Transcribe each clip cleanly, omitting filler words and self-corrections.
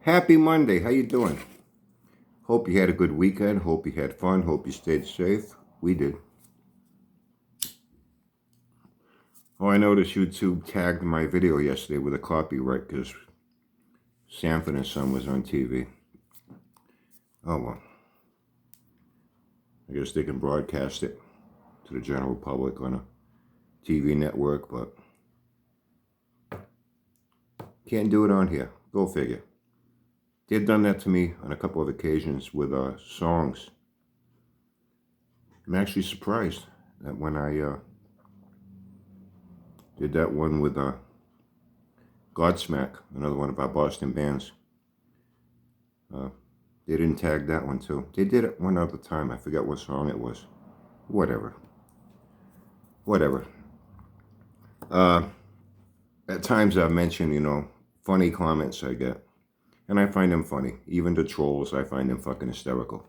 Happy Monday. How you doing? Hope you had a good weekend. Hope you had fun. Hope you stayed safe. We did. Oh, I noticed YouTube tagged my video yesterday with a copyright because Sanford and Son was on TV. Oh, well. I guess they can broadcast it to the general public on a TV network, but can't do it on here. Go figure. They've done that to me on a couple of occasions with songs. I'm actually surprised that when I did that one with Godsmack, another one of our Boston bands, they didn't tag that one too. They did it one other time. I forget what song it was. Whatever. At times I've mentioned, funny comments I get. And I find them funny. Even the trolls, I find them fucking hysterical.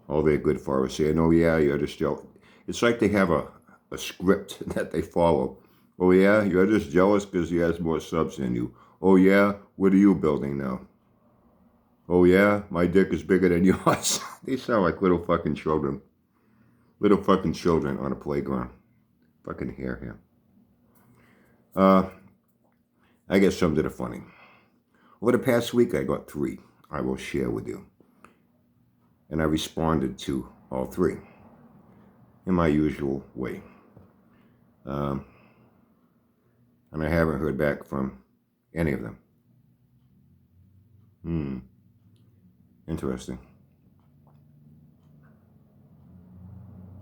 All they're good for is saying, oh yeah, you're just jealous. It's like they have a script that they follow. Oh yeah, you're just jealous because he has more subs than you. Oh yeah, what are you building now? Oh yeah, my dick is bigger than yours. They sound like little fucking children. Little fucking children on a playground. Fucking hair here. I get some that are funny. Over the past week, I got 3 I will share with you. And I responded to all 3 in my usual way. And I haven't heard back from any of them. Interesting.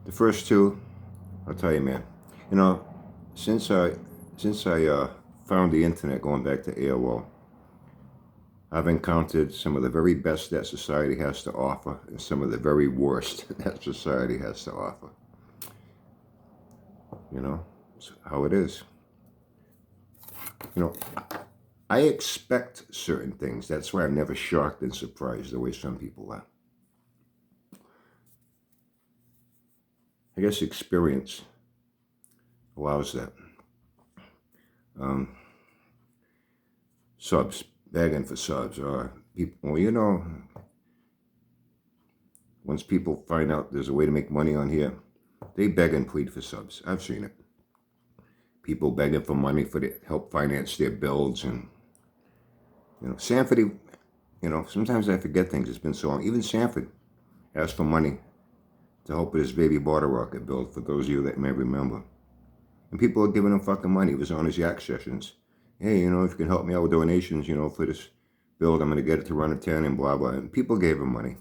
The first 2, I'll tell you, man. Since I found the internet, going back to AOL, I've encountered some of the very best that society has to offer and some of the very worst that society has to offer. It's how it is. I expect certain things. That's why I'm never shocked and surprised the way some people are. I guess experience allows that. Subs, begging for subs. People, once people find out there's a way to make money on here, they beg and plead for subs. I've seen it. People begging for money to help finance their builds. And, Sanford, sometimes I forget things. It's been so long. Even Sanford asked for money to help with his baby bottle rocket build, for those of you that may remember. And people are giving him fucking money. He was on his yak sessions. Hey, if you can help me out with donations, for this build, I'm going to get it to run a 10 and blah, blah. And people gave him money,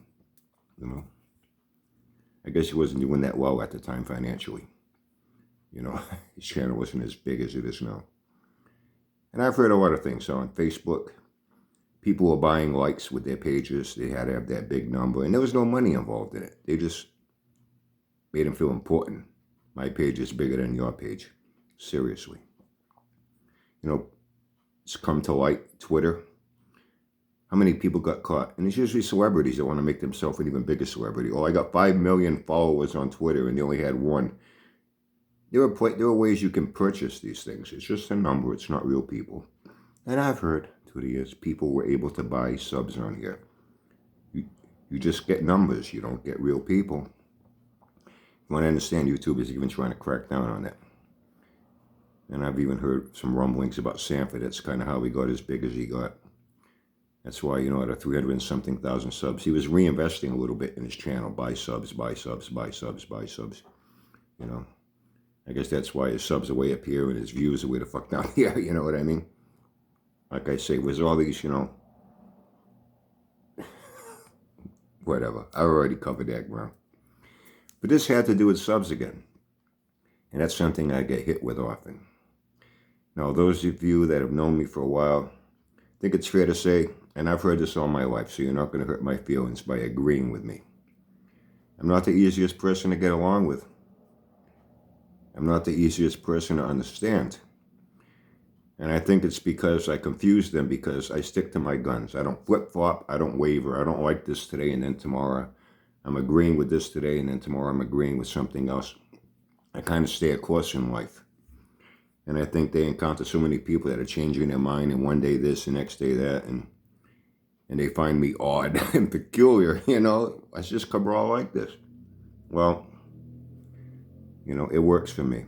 I guess he wasn't doing that well at the time financially. His channel wasn't as big as it is now. And I've heard a lot of things. So on Facebook, people were buying likes with their pages. They had to have that big number. And there was no money involved in it. They just made them feel important. My page is bigger than your page. Seriously. It's come to light, Twitter. How many people got caught? And it's usually celebrities that want to make themselves an even bigger celebrity. Oh, I got 5 million followers on Twitter and they only had 1. There are ways you can purchase these things. It's just a number. It's not real people. And I've heard through the years people were able to buy subs on here. You just get numbers. You don't get real people. You want to understand, YouTube is even trying to crack down on that. And I've even heard some rumblings about Sanford. That's kind of how he got as big as he got. That's why, out of 300 and something thousand subs, he was reinvesting a little bit in his channel. Buy subs, buy subs, buy subs, buy subs. I guess that's why his subs are way up here and his views are way the fuck down here. You know what I mean? Like I say, with all these, whatever. I already covered that ground. But this had to do with subs again. And that's something I get hit with often. Now, those of you that have known me for a while, I think it's fair to say, and I've heard this all my life, so you're not going to hurt my feelings by agreeing with me. I'm not the easiest person to get along with. I'm not the easiest person to understand. And I think it's because I confuse them, because I stick to my guns. I don't flip-flop. I don't waver. I don't like this today and then tomorrow I'm agreeing with this today and then tomorrow I'm agreeing with something else. I kind of stay a course in life. And I think they encounter so many people that are changing their mind, and one day this, the next day that. And and they find me odd and peculiar, I just cabral like this. Well, it works for me.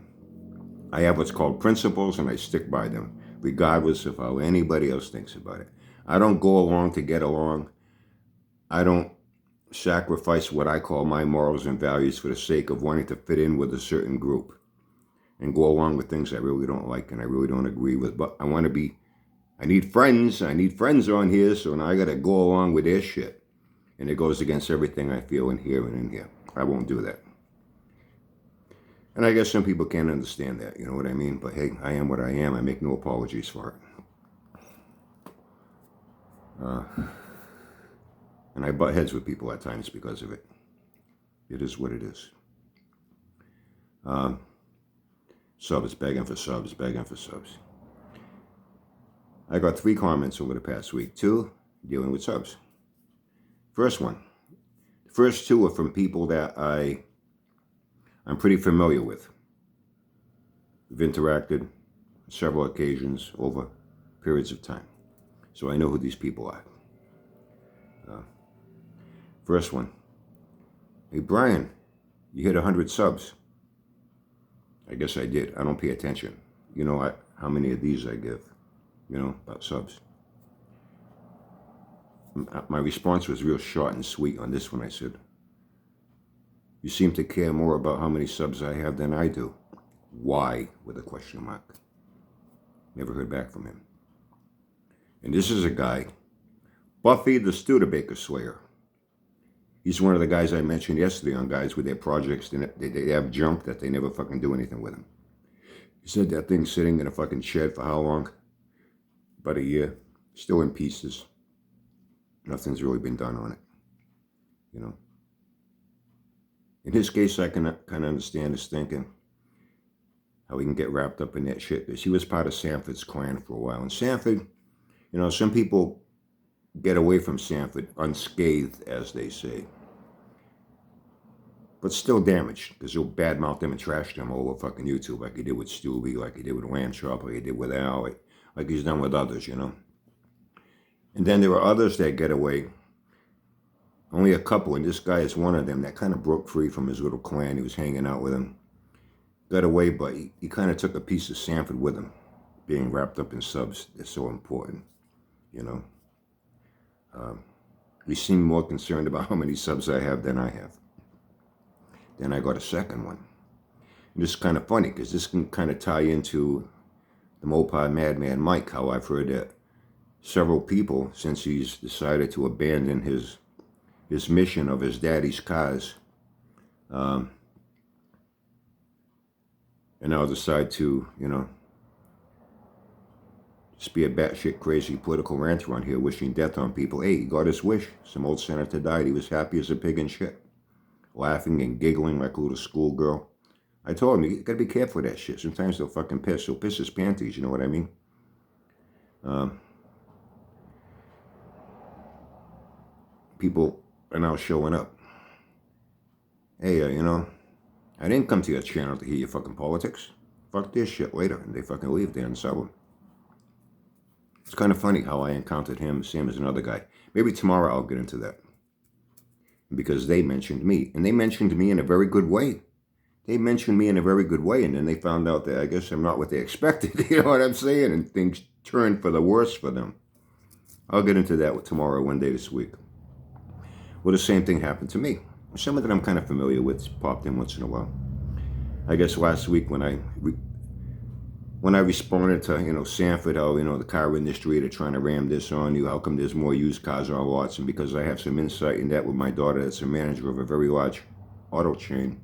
I have what's called principles, and I stick by them, regardless of how anybody else thinks about it. I don't go along to get along. I don't sacrifice what I call my morals and values for the sake of wanting to fit in with a certain group and go along with things I really don't like and I really don't agree with. But I need friends. I need friends on here, so now I got to go along with their shit. And it goes against everything I feel in here and in here. I won't do that. And I guess some people can't understand that, you know what I mean? But hey, I am what I am. I make no apologies for it. And I butt heads with people at times because of it. It is what it is. Subs, begging for subs, begging for subs. I got 3 comments over the past week, 2 dealing with subs. First one. The first 2 are from people that I'm pretty familiar with. We've interacted on several occasions over periods of time. So I know who these people are. First one. Hey, Brian, you hit 100 subs. I guess I did. I don't pay attention. How many of these I give, about subs. My response was real short and sweet on this one. I said, you seem to care more about how many subs I have than I do. Why? With a question mark. Never heard back from him. And this is a guy, Buffy the Studebaker Slayer. He's one of the guys I mentioned yesterday on guys with their projects. They have junk that they never fucking do anything with them. He said that thing's sitting in a fucking shed for how long? About a year. Still in pieces. Nothing's really been done on it. In his case, I can kind of understand his thinking. How he can get wrapped up in that shit. Because he was part of Sanford's clan for a while. And Sanford, some people get away from Sanford unscathed, as they say. But still damaged, because he'll badmouth them and trash them all over fucking YouTube, like he did with Stubby, like he did with Lamb Chop, like he did with Al, like he's done with others, And then there are others that get away. Only a couple, and this guy is one of them, that kind of broke free from his little clan. He was hanging out with him. Got away, but he kind of took a piece of Sanford with him, being wrapped up in subs. That's so important, He seemed more concerned about how many subs I have than I have. Then I got a second one. And this is kind of funny, because this can kind of tie into the Moped Madman Mike, how I've heard that several people, since he's decided to abandon his mission of his daddy's cause, and now decide to, just be a batshit crazy political ranter on here wishing death on people. Hey, he got his wish. Some old senator died. He was happy as a pig in shit. Laughing and giggling like a little schoolgirl. I told him, you gotta be careful with that shit. Sometimes they'll fucking piss. He'll piss his panties, you know what I mean? People are now showing up. Hey, I didn't come to your channel to hear your fucking politics. Fuck this shit later. And they fucking leave there and sell them. It's kind of funny how I encountered him, same as another guy. Maybe tomorrow I'll get into that. Because they mentioned me. And they mentioned me in a very good way. They mentioned me in a very good way. And then they found out that I guess I'm not what they expected. You know what I'm saying? And things turned for the worse for them. I'll get into that tomorrow, one day this week. Well, the same thing happened to me. Someone that I'm kind of familiar with popped in once in a while. I guess last week when I responded to, Sanford, how, the car industry, they're trying to ram this on you. How come there's more used cars on lots? And because I have some insight in that with my daughter that's a manager of a very large auto chain,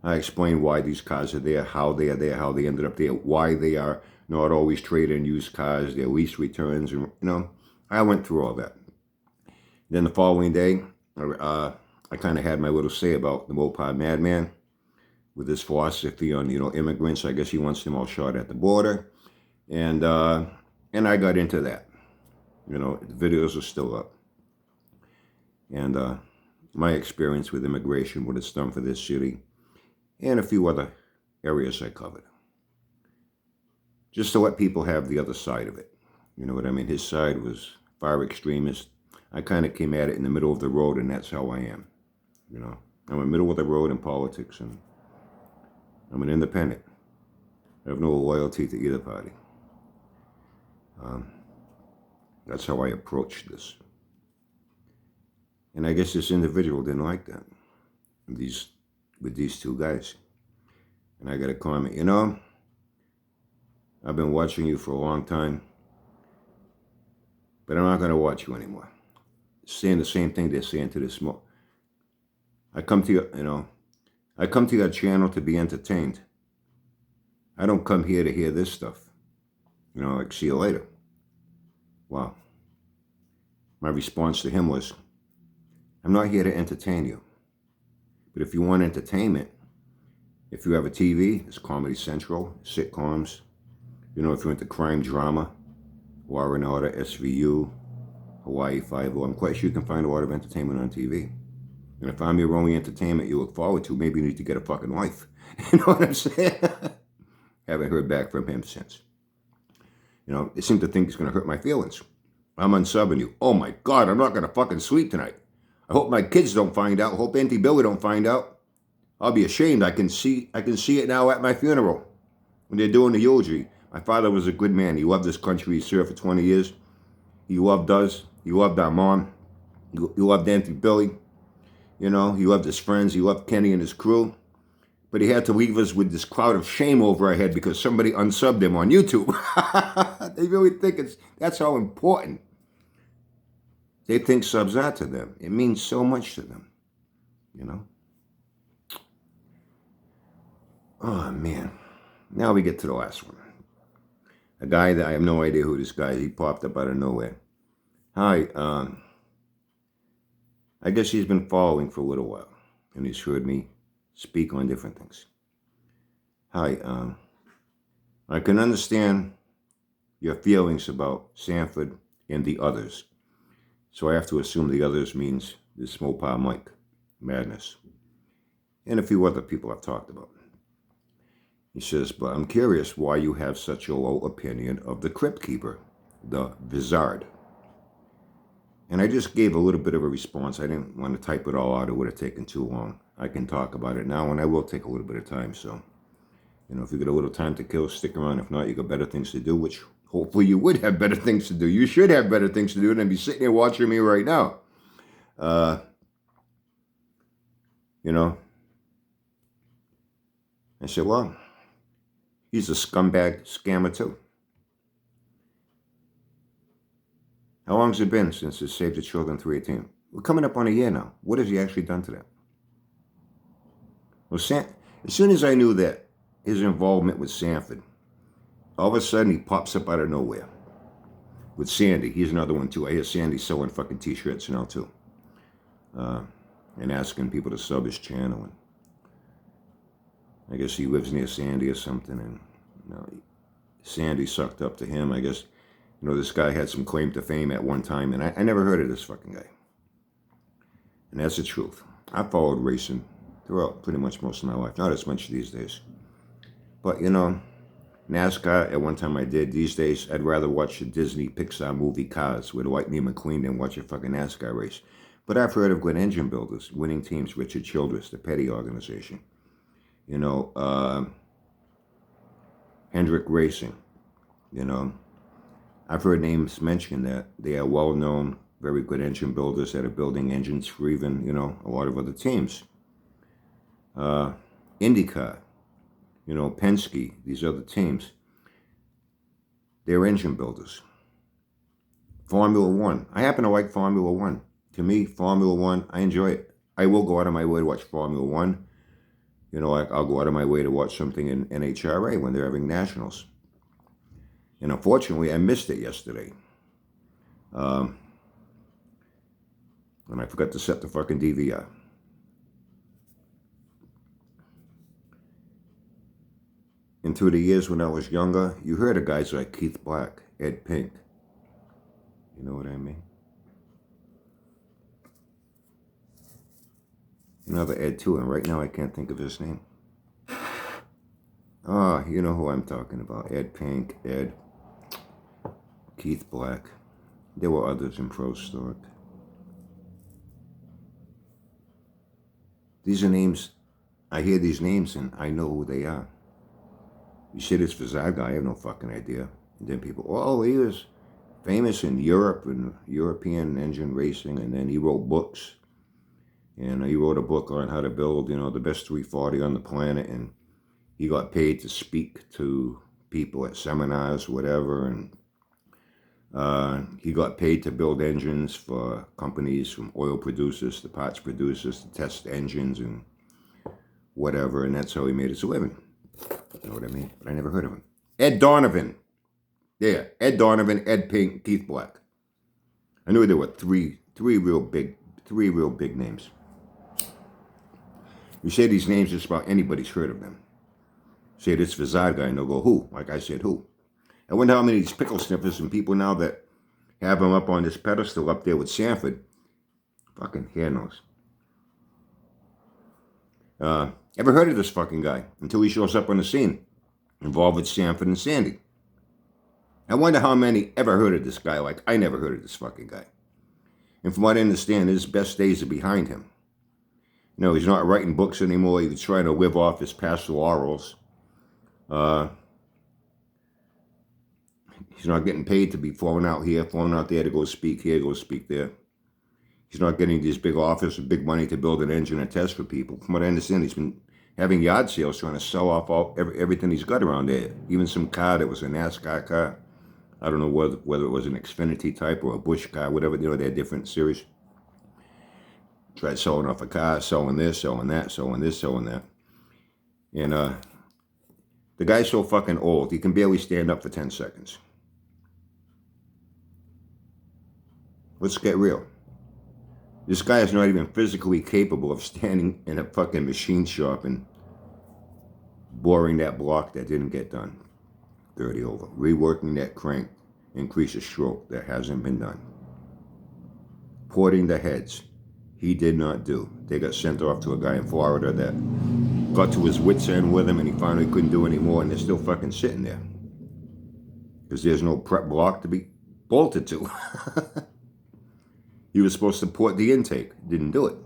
I explained why these cars are there, how they are there, how they ended up there, why they are not always trading used cars, their lease returns, and, I went through all that. Then the following day, I kind of had my little say about the Moped Madman with his philosophy on, immigrants. I guess he wants them all shot at the border. And I got into that. The videos are still up. And my experience with immigration, what it's done for this city, and a few other areas I covered. Just to let people have the other side of it. You know what I mean? His side was far extremist. I kind of came at it in the middle of the road, and that's how I am. You know, I'm in the middle of the road in politics, and I'm an independent. I have no loyalty to either party. That's how I approach this. And I guess this individual didn't like that. With these two guys. And I got a comment, you know, I've been watching you for a long time, but I'm not going to watch you anymore. Saying the same thing they're saying to this I come to I come to your channel to be entertained. I don't come here to hear this stuff. You know, like, see you later. Wow. My response to him was, I'm not here to entertain you. But if you want entertainment, if you have a TV, it's Comedy Central, sitcoms. You know, if you're into crime drama, Law and Order, SVU, Hawaii Five-O, I'm quite sure you can find a lot of entertainment on TV. And if I'm your only entertainment you look forward to, maybe you need to get a fucking life. You know what I'm saying? Haven't heard back from him since. You know, they seem to think it's going to hurt my feelings. I'm unsubbing you. Oh my God, I'm not going to fucking sleep tonight. I hope my kids don't find out. I hope Auntie Billy don't find out. I'll be ashamed. I can see it now at my funeral when they're doing the eulogy. My father was a good man. He loved this country. He served for 20 years. He loved us. He loved our mom. He loved Auntie Billy. You know, he loved his friends. He loved Kenny and his crew. But he had to leave us with this cloud of shame over our head because somebody unsubbed him on YouTube. They really think that's how important. They think subs are to them. It means so much to them, you know. Oh, man. Now we get to the last one. A guy that I have no idea who this guy is. He popped up out of nowhere. Hi, I guess he's been following for a little while, and he's heard me speak on different things. Hi, I can understand your feelings about Sanford and the others. So I have to assume the others means this Mopar Mike, Madness, and a few other people I've talked about. He says, but I'm curious why you have such a low opinion of the Crypt Keeper, the Vizard. And I just gave a little bit of a response. I didn't want to type it all out. It would have taken too long. I can talk about it now, and I will take a little bit of time. So, you know, if you get a little time to kill, stick around. If not, you got better things to do, which hopefully you would have better things to do. You should have better things to do than be sitting here watching me right now. You know, I said, well, he's a scumbag scammer too. How long has it been since his Save the Children 318? We're coming up on a year now. What has he actually done to that? Well, as soon as I knew that his involvement with Sanford, all of a sudden he pops up out of nowhere with Sandy. He's another one too. I hear Sandy selling fucking t-shirts now too. And asking people to sub his channel. And I guess he lives near Sandy or something. And you know, Sandy sucked up to him. I guess, you know, this guy had some claim to fame at one time. And I never heard of this fucking guy. And that's the truth. I followed racing throughout pretty much most of my life. Not as much these days. But, you know, NASCAR, at one time I did. These days, I'd rather watch the Disney Pixar movie Cars with Lightning McQueen than watch a fucking NASCAR race. But I've heard of good engine builders, winning teams, Richard Childress, the Petty organization. You know, Hendrick Racing. You know, I've heard names mentioned that they are well-known, very good engine builders that are building engines for even, you know, a lot of other teams. IndyCar, you know, Penske, these other teams, they're engine builders. Formula One. I happen to like Formula One. To me, Formula One, I enjoy it. I will go out of my way to watch Formula One. You know, I'll go out of my way to watch something in NHRA when they're having nationals. And unfortunately, I missed it yesterday. And I forgot to set the fucking DVR. And through the years when I was younger, you heard of guys like Keith Black, Ed Pink. You know what I mean? Another Ed too, and right now I can't think of his name. Ah, you know who I'm talking about. Ed Pink, Ed, Keith Black. There were others in Pro Stock. These are names, I hear these names and I know who they are. You say this for Zaga, I have no fucking idea. And then people, oh, he was famous in Europe and European engine racing, and then he wrote books. And he wrote a book on how to build, the best 340 on the planet, and he got paid to speak to people at seminars, whatever, and he got paid to build engines for companies, from oil producers to parts producers, to test engines and whatever, and that's how he made his living. You know what I mean? But I never heard of him. Ed Donovan. Yeah, Ed Donovan, Ed Pink, Keith Black. I knew there were three real big names. You say these names, just about anybody's heard of them. Say this Fazad guy, and they'll go, who? Like I said, who? I wonder how many of these pickle sniffers and people now that have him up on this pedestal up there with Sanford, fucking hair knows. Ever heard of this fucking guy until he shows up on the scene, involved with Sanford and Sandy. I wonder how many ever heard of this guy. Like, I never heard of this fucking guy. And from what I understand, his best days are behind him. He's not writing books anymore. He's trying to live off his past laurels. He's not getting paid to be flown out here, flown out there to go speak here, go speak there. He's not getting these big offers and big money to build an engine and test for people. From what I understand, he's been having yard sales trying to sell off everything he's got around there. Even some car that was a NASCAR car. I don't know whether it was an Xfinity type or a Bush car, whatever. They had different series. Tried selling off a car, selling this, selling that, selling this, selling that. And the guy's so fucking old, he can barely stand up for 10 seconds. Let's get real. This guy is not even physically capable of standing in a fucking machine shop and boring that block that didn't get done. 30 over. Reworking that crank, increase a stroke that hasn't been done. Porting the heads, he did not do. They got sent off to a guy in Florida that got to his wits' end with him, and he finally couldn't do any more, and they're still fucking sitting there. Because there's no prep block to be bolted to. He was supposed to port the intake. Didn't do it.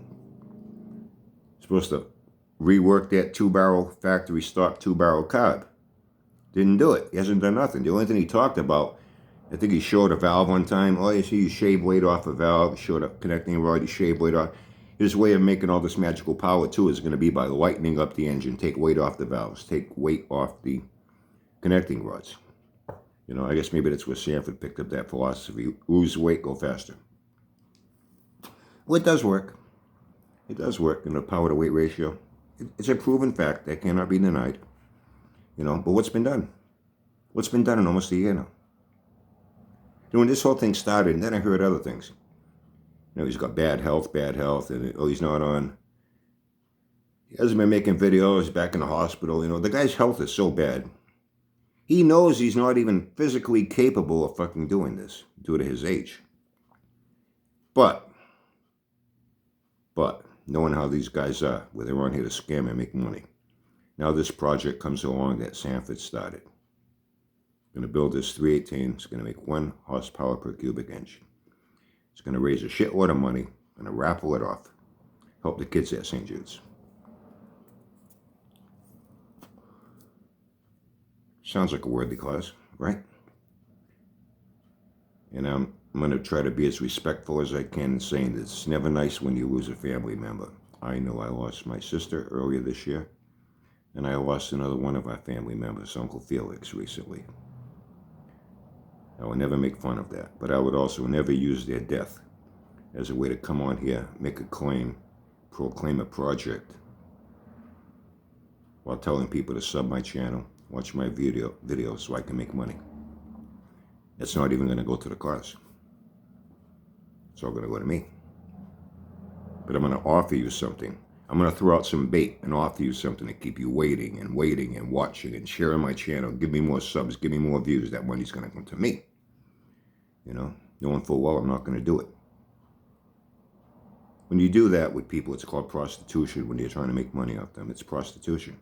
Supposed to rework that 2-barrel factory stock 2-barrel carb. Didn't do it. He hasn't done nothing. The only thing he talked about, I think he showed a valve one time. Oh, you see, you shave weight off a valve. He showed a connecting rod. You shave weight off. His way of making all this magical power, too, is going to be by lightening up the engine. Take weight off the valves. Take weight off the connecting rods. I guess maybe that's where Sanford picked up that philosophy. Lose weight, go faster. Well, it does work. It does work in the power to weight ratio. It's a proven fact that cannot be denied. But what's been done? What's been done in almost a year now? When this whole thing started, and then I heard other things. He's got bad health, and he's not on. He hasn't been making videos, back in the hospital. The guy's health is so bad. He knows he's not even physically capable of fucking doing this due to his age. But, knowing how these guys are, where they're on here to scam and make money. Now this project comes along that Sanford started. Going to build this 318. It's going to make 1 horsepower per cubic inch. It's going to raise a shitload of money. Going to raffle it off. Help the kids at St. Jude's. Sounds like a worthy cause, right? And I'm going to try to be as respectful as I can in saying that it's never nice when you lose a family member. I know I lost my sister earlier this year, and I lost another one of our family members, Uncle Felix, recently. I would never make fun of that, but I would also never use their death as a way to come on here, make a claim, proclaim a project, while telling people to sub my channel, watch my videos so I can make money. It's not even going to go to the cause. It's all going to go to me. But I'm going to offer you something. I'm going to throw out some bait and offer you something to keep you waiting and watching and sharing my channel. Give me more subs, give me more views. That money's going to come to me. Knowing full well I'm not going to do it. When you do that with people, it's called prostitution. When you're trying to make money off them, it's prostitution.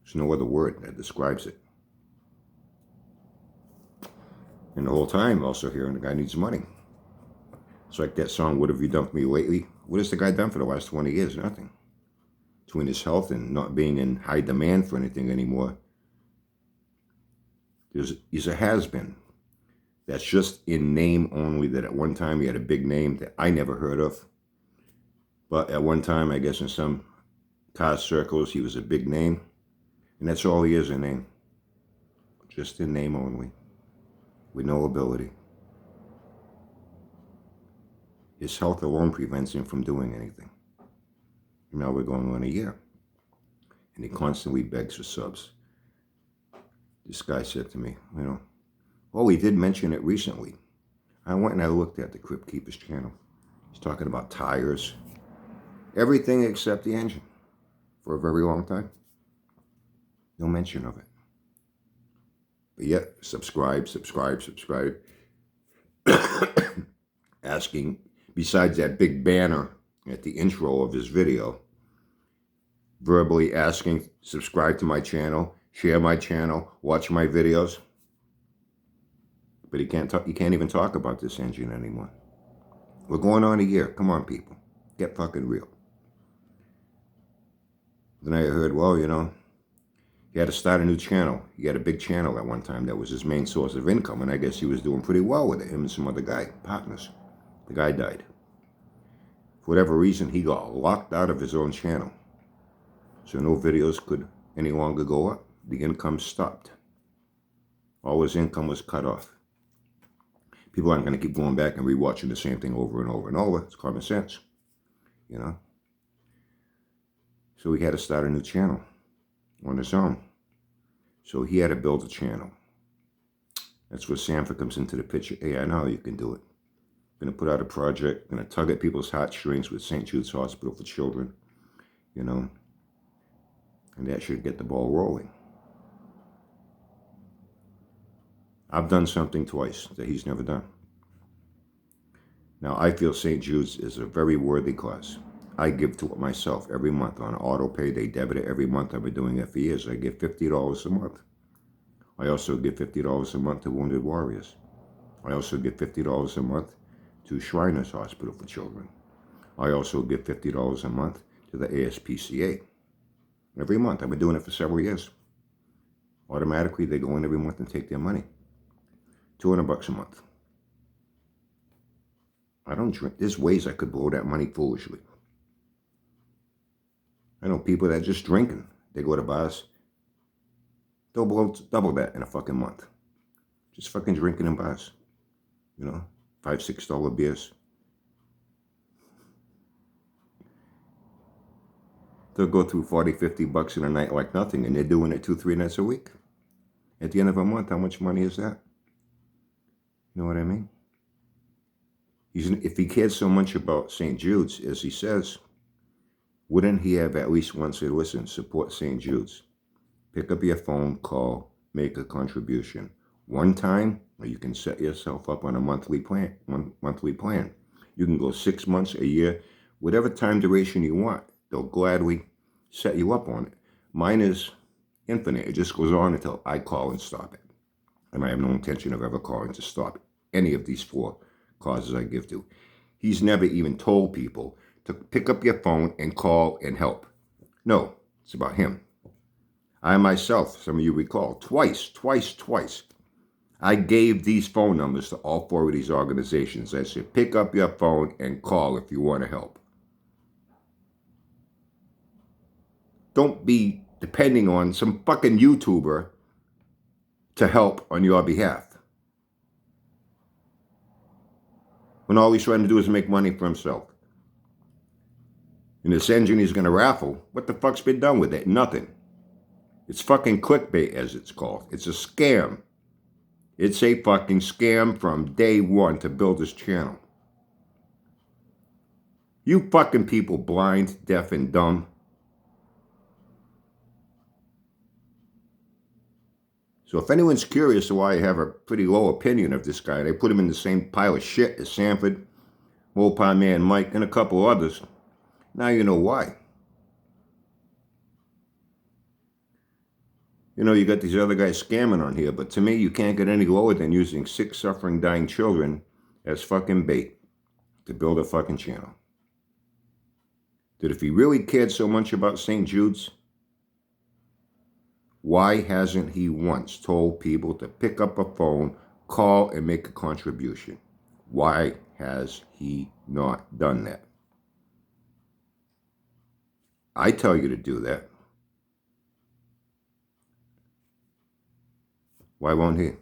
There's no other word that describes it. And the whole time also hearing the guy needs money. It's like that song, What Have You Done For Me Lately? What has the guy done for the last 20 years? Nothing. Between his health and not being in high demand for anything anymore, he's a has-been. That's just in name only, that at one time he had a big name that I never heard of. But at one time, I guess in some car circles, he was a big name. And that's all he is, a name. Just in name only, with no ability. His health alone prevents him from doing anything. Now we're going on a year. And he constantly begs for subs. This guy said to me, oh, he did mention it recently. I went and I looked at the Crypt Keeper's channel. He's talking about tires, everything except the engine for a very long time. No mention of it. But yet, subscribe. Asking, besides that big banner at the intro of his video, verbally asking, subscribe to my channel, share my channel, watch my videos. But he can't even talk about this engine anymore. We're going on a year. Come on, people. Get fucking real. Then I heard, well, he had to start a new channel. He had a big channel at one time that was his main source of income, and I guess he was doing pretty well with it, him and some other guy, partners. The guy died. For whatever reason, he got locked out of his own channel. So no videos could any longer go up. The income stopped. All his income was cut off. People aren't going to keep going back and rewatching the same thing over and over and over. It's common sense, So he had to start a new channel on his own. So he had to build a channel. That's where Sanford comes into the picture. Hey, I know how you can do it. Going to put out a project, going to tug at people's heartstrings with St. Jude's Hospital for Children, and that should get the ball rolling. I've done something twice that he's never done. Now, I feel St. Jude's is a very worthy cause. I give to it myself every month on auto pay. They debit it every month. I've been doing it for years. I give $50 a month. I also give $50 a month to Wounded Warriors. I also give $50 a month to Shriners Hospital for Children. I also give $50 a month to the ASPCA. Every month. I've been doing it for several years. Automatically, they go in every month and take their money. $200 a month. I don't drink. There's ways I could blow that money foolishly. I know people that are just drinking. They go to bars. They'll blow double that in a fucking month. Just fucking drinking in bars. $5, $6 beers. They'll go through $40, $50 in a night like nothing, and they're doing it 2-3 nights a week. At the end of a month, how much money is that? You know what I mean? If he cared so much about St. Jude's, as he says, wouldn't he have at least once said, listen, support St. Jude's. Pick up your phone, call, make a contribution. One time, or you can set yourself up on a monthly plan. You can go 6 months, a year, whatever time duration you want. They'll gladly set you up on it. Mine is infinite. It just goes on until I call and stop it. And I have no intention of ever calling to stop any of these 4 causes I give to. He's never even told people to pick up your phone and call and help. No, it's about him. I myself, some of you recall, twice, I gave these phone numbers to all 4 of these organizations. I said, pick up your phone and call if you want to help. Don't be depending on some fucking YouTuber to help on your behalf, when all he's trying to do is make money for himself. And this engine he's going to raffle, what the fuck's been done with it? Nothing. It's fucking clickbait, as it's called. It's a scam. It's a fucking scam from day one to build this channel. You fucking people, blind, deaf, and dumb. So if anyone's curious to why I have a pretty low opinion of this guy, and I put him in the same pile of shit as Sanford, Mopar Man Mike, and a couple others, now you know why. You know, you got these other guys scamming on here, but to me, you can't get any lower than using 6 suffering, dying children as fucking bait to build a fucking channel. That if he really cared so much about St. Jude's, why hasn't he once told people to pick up a phone, call, and make a contribution? Why has he not done that? I tell you to do that. Why won't he?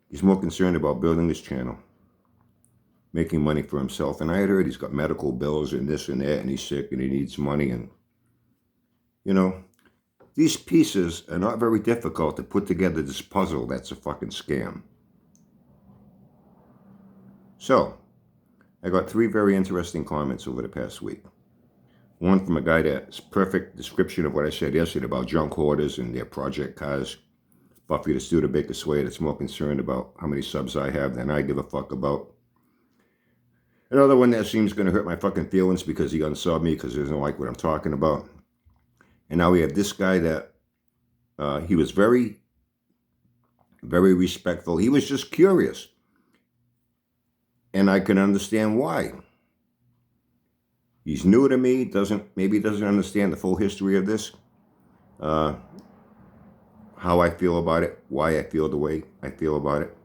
He's more concerned about building his channel, making money for himself. And I had heard he's got medical bills and this and that, and he's sick and he needs money. And, you know, these pieces are not very difficult to put together this puzzle that's a fucking scam. So, I got 3 very interesting comments over the past week. One from a guy that's perfect description of what I said yesterday about junk hoarders and their project cars. Buffy the Studebaker Sway that's more concerned about how many subs I have than I give a fuck about. Another one that seems going to hurt my fucking feelings because he unsubbed me because he doesn't like what I'm talking about. And now we have this guy that he was very, very respectful. He was just curious. And I can understand why. He's new to me, maybe doesn't understand the full history of this. How I feel about it, why I feel the way I feel about it.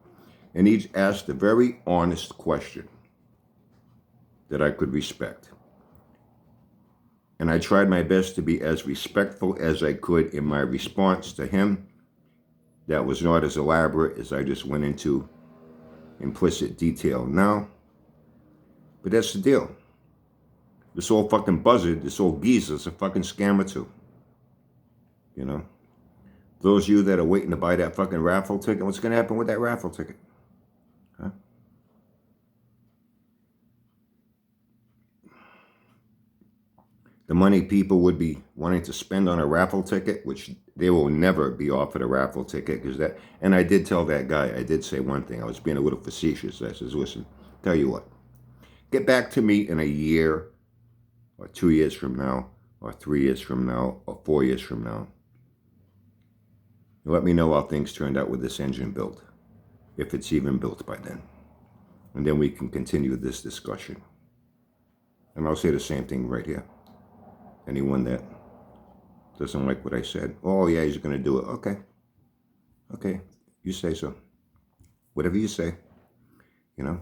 And he's asked a very honest question that I could respect. And I tried my best to be as respectful as I could in my response to him. That was not as elaborate as I just went into implicit detail now. But that's the deal. This old fucking buzzard, this old geezer's a fucking scammer too. You know? Those of you that are waiting to buy that fucking raffle ticket, what's going to happen with that raffle ticket? Huh? The money people would be wanting to spend on a raffle ticket, which they will never be offered a raffle ticket, because that, and I did tell that guy, I did say one thing, I was being a little facetious. I says, listen, tell you what, get back to me in a year, or 2 years from now, or 3 years from now, or 4 years from now. Let me know how things turned out with this engine built, if it's even built by then. And then we can continue this discussion. And I'll say the same thing right here. Anyone that doesn't like what I said, oh yeah, he's going to do it. Okay. Okay, you say so. Whatever you say, you know.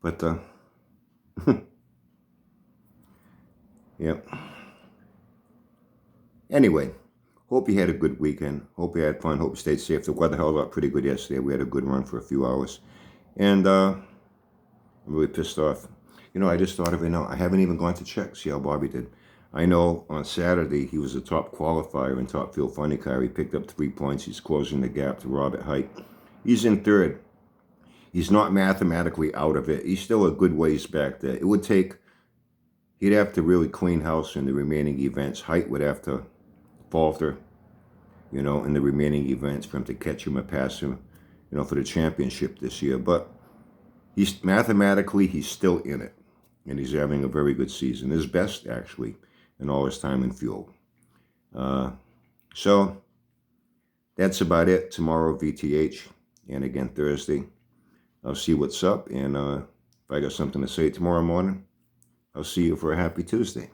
But, yep. Anyway. Hope you had a good weekend. Hope you had fun. Hope you stayed safe. The weather held up pretty good yesterday. We had a good run for a few hours. And I'm really pissed off. You know, I just thought of it now. I haven't even gone to check, see how Bobby did. I know on Saturday he was a top qualifier in top field funny car. He picked up 3 points. He's closing the gap to Robert Height. He's in third. He's not mathematically out of it. He's still a good ways back there. It would take, he'd have to really clean house in the remaining events. Height would have to falter, you know, in the remaining events for him to catch him or pass him, you know, for the championship this year. But he's mathematically, he's still in it. And he's having a very good season. His best, actually, in all his time in fuel. So that's about it. Tomorrow, VTH. And again, Thursday. I'll see what's up. And if I got something to say tomorrow morning, I'll see you for a happy Tuesday.